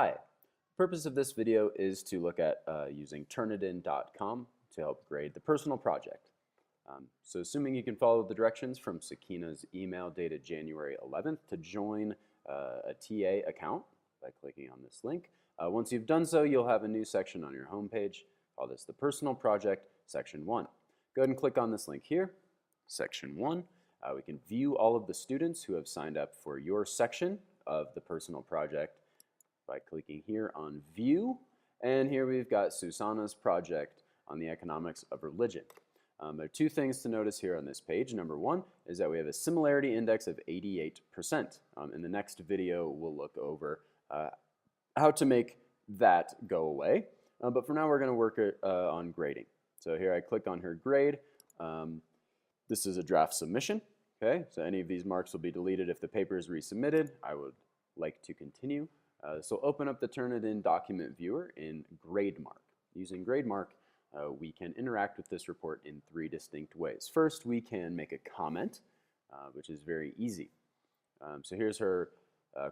Hi. The purpose of this video is to look at using Turnitin.com to help grade the personal project. So assuming you can follow the directions from Sakina's email dated January 11th to join a TA account by clicking on this link. Once you've done so, you'll have a new section on your homepage. Call this the Personal Project, Section 1. Go ahead and click on this link here, Section 1. We can view all of the students who have signed up for your section of the personal project by clicking here on View. And here we've got Susanna's project on the economics of religion. There are two things to notice here on this page. Number one is that we have a similarity index of 88%. In the next video, we'll look over how to make that go away. But for now, we're going to work on grading. So here I click on her grade. This is a draft submission. Okay, so any of these marks will be deleted if the paper is resubmitted. I would like to continue. So open up the Turnitin document viewer in GradeMark. Using GradeMark, we can interact with this report in three distinct ways. First, we can make a comment, which is very easy. So here's her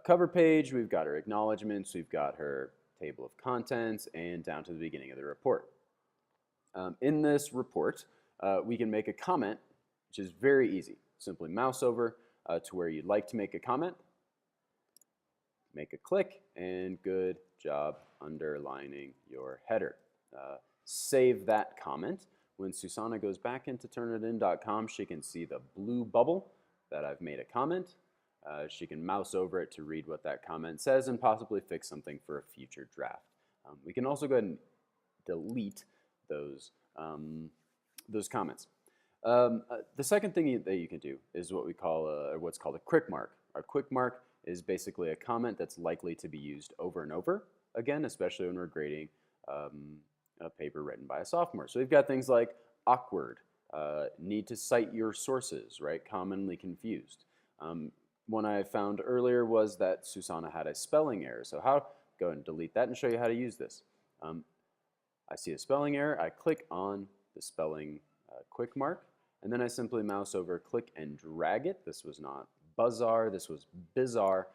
cover page. We've got her acknowledgments. We've got her table of contents, and down to the beginning of the report. In this report, we can make a comment, which is very easy. Simply mouse over to where you'd like to make a comment. Make a click, and good job underlining your header. Save that comment. When Susanna goes back into Turnitin.com, she can see the blue bubble that I've made a comment. She can mouse over it to read what that comment says and possibly fix something for a future draft. We can also go ahead and delete those comments. The second thing that you can do is what we call what's called a quick mark. A quick mark is basically a comment that's likely to be used over and over again, especially when we're grading a paper written by a sophomore. So we've got things like awkward, need to cite your sources, right? Commonly confused. One I found earlier was that Susanna had a spelling error. So go ahead and delete that and show you how to use this. I see a spelling error. I click on the spelling quick mark, and then I simply mouse over, click and drag it. This was not bizarre, this was bizarre.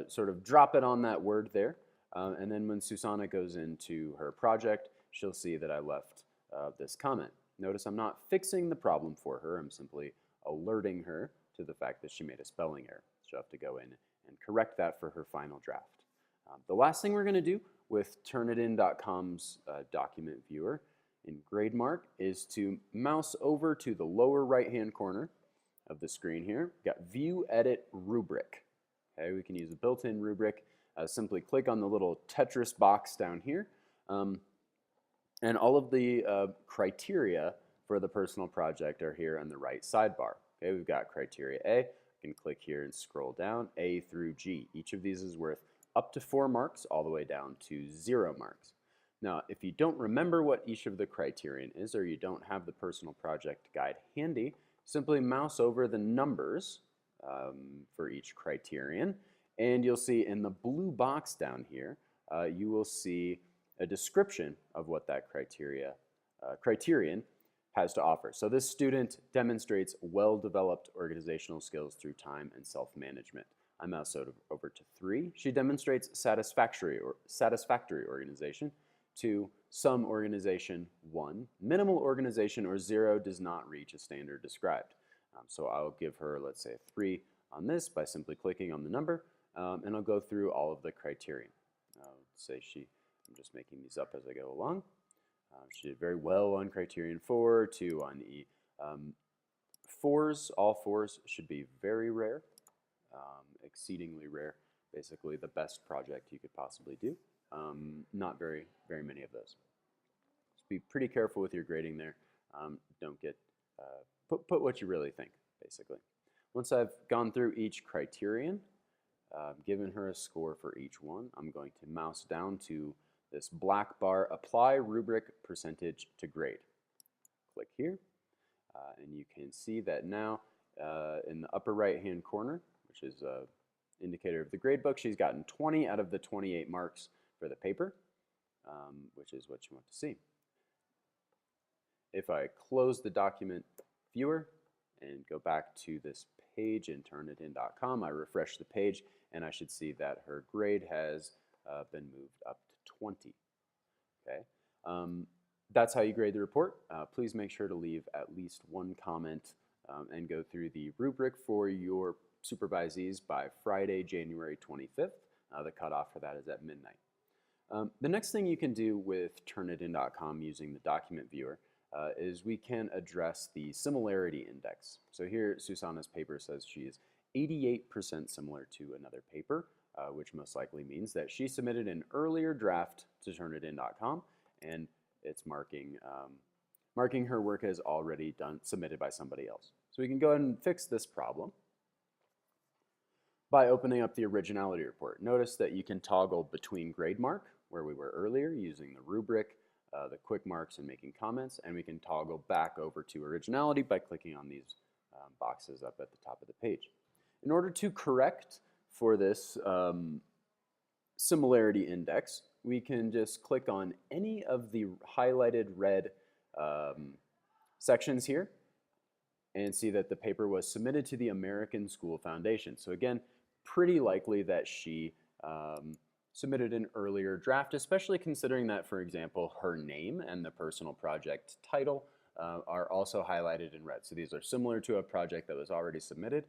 Sort of drop it on that word there. And then when Susanna goes into her project, she'll see that I left this comment. Notice I'm not fixing the problem for her. I'm simply alerting her to the fact that she made a spelling error. She'll have to go in and correct that for her final draft. The last thing we're going to do with Turnitin.com's document viewer in GradeMark is to mouse over to the lower right-hand corner of the screen here. We've got View, Edit, Rubric. Okay, we can use a built-in rubric. Simply click on the little Tetris box down here. And all of the criteria for the personal project are here on the right sidebar. Okay, we've got criteria A. You can click here and scroll down, A through G. Each of these is worth up to 4 marks, all the way down to 0 marks. Now, if you don't remember what each of the criterion is, or you don't have the personal project guide handy, simply mouse over the numbers for each criterion, and you'll see in the blue box down here, you will see a description of what that criterion has to offer. So this student demonstrates well-developed organizational skills through time and self-management. I mouse over to 3. She demonstrates satisfactory organization. 2, some organization. 1, minimal organization, or 0 does not reach a standard described. So I'll give her, let's say, a 3 on this by simply clicking on the number, and I'll go through all of the criterion. Say I'm just making these up as I go along. She did very well on criterion 4, 2 on E. 4s, all 4s should be very rare, exceedingly rare, basically the best project you could possibly do. Not very many of those. Just be pretty careful with your grading there. Don't get, put what you really think, basically. Once I've gone through each criterion, given her a score for each one, I'm going to mouse down to this black bar, Apply Rubric Percentage to Grade. Click here, and you can see that now in the upper right-hand corner, which is an indicator of the gradebook, she's gotten 20 out of the 28 marks for the paper, which is what you want to see. If I close the document viewer and go back to this page in Turnitin.com, I refresh the page, and I should see that her grade has been moved up to 20. Okay, that's how you grade the report. Please make sure to leave at least one comment and go through the rubric for your supervisees by Friday, January 25th. The cutoff for that is at midnight. The next thing you can do with Turnitin.com using the document viewer is we can address the similarity index. So here Susanna's paper says she is 88% similar to another paper, which most likely means that she submitted an earlier draft to Turnitin.com, and it's marking her work as already submitted by somebody else. So we can go ahead and fix this problem by opening up the originality report. Notice that you can toggle between grade mark, where we were earlier, using the rubric, the quick marks, and making comments, and we can toggle back over to originality by clicking on these boxes up at the top of the page. In order to correct for this similarity index, we can just click on any of the highlighted red sections here and see that the paper was submitted to the American School Foundation. So again, pretty likely that she submitted an earlier draft, especially considering that, for example, her name and the personal project title are also highlighted in red. So these are similar to a project that was already submitted,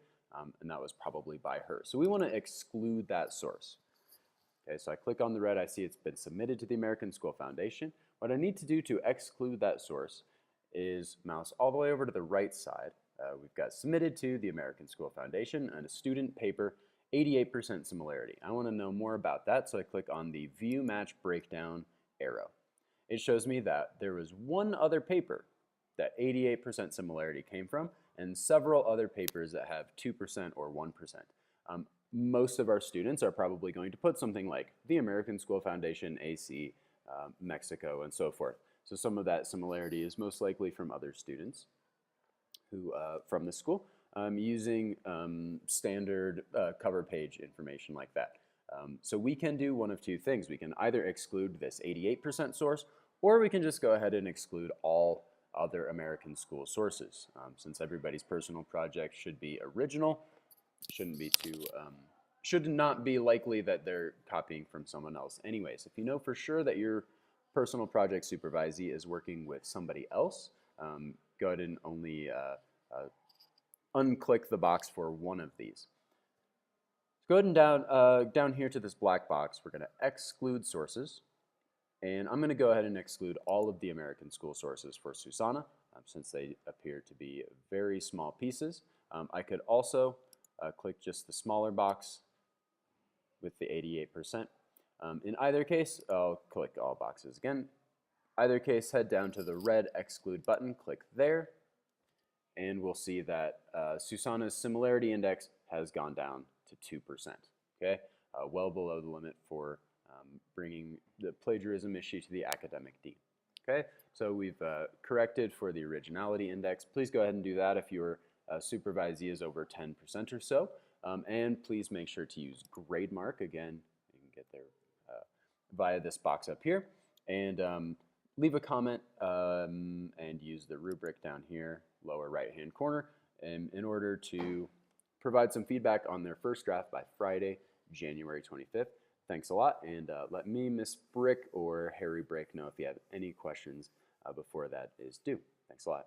and that was probably by her. So we want to exclude that source. Okay, so I click on the red, I see it's been submitted to the American School Foundation. What I need to do to exclude that source is mouse all the way over to the right side. We've got submitted to the American School Foundation and a student paper, 88% similarity. I want to know more about that, so I click on the View Match Breakdown arrow. It shows me that there was one other paper that 88% similarity came from, and several other papers that have 2% or 1%. Most of our students are probably going to put something like the American School Foundation, AC, Mexico, and so forth. So some of that similarity is most likely from other students who, from the school, using standard cover page information like that. So we can do one of two things. We can either exclude this 88% source, or we can just go ahead and exclude all other American school sources. Since everybody's personal project should be original, should not be likely that they're copying from someone else anyways. If you know for sure that your personal project supervisee is working with somebody else, go ahead and only unclick the box for one of these. Go ahead and down here to this black box, we're going to exclude sources. And I'm going to go ahead and exclude all of the American school sources for Susanna, since they appear to be very small pieces. I could also click just the smaller box with the 88%. In either case, I'll click all boxes again. Either case, head down to the red exclude button, click there, and we'll see that Susanna's similarity index has gone down to 2%, okay? Well below the limit for bringing the plagiarism issue to the academic dean, okay? So we've corrected for the originality index. Please go ahead and do that if your supervisee is over 10% or so. And please make sure to use grade mark. Again, you can get there via this box up here. And leave a comment and use the rubric down here, lower right-hand corner, in order to provide some feedback on their first draft by Friday, January 25th. Thanks a lot, and let me, Miss Brick or Harry Brick, know if you have any questions before that is due. Thanks a lot.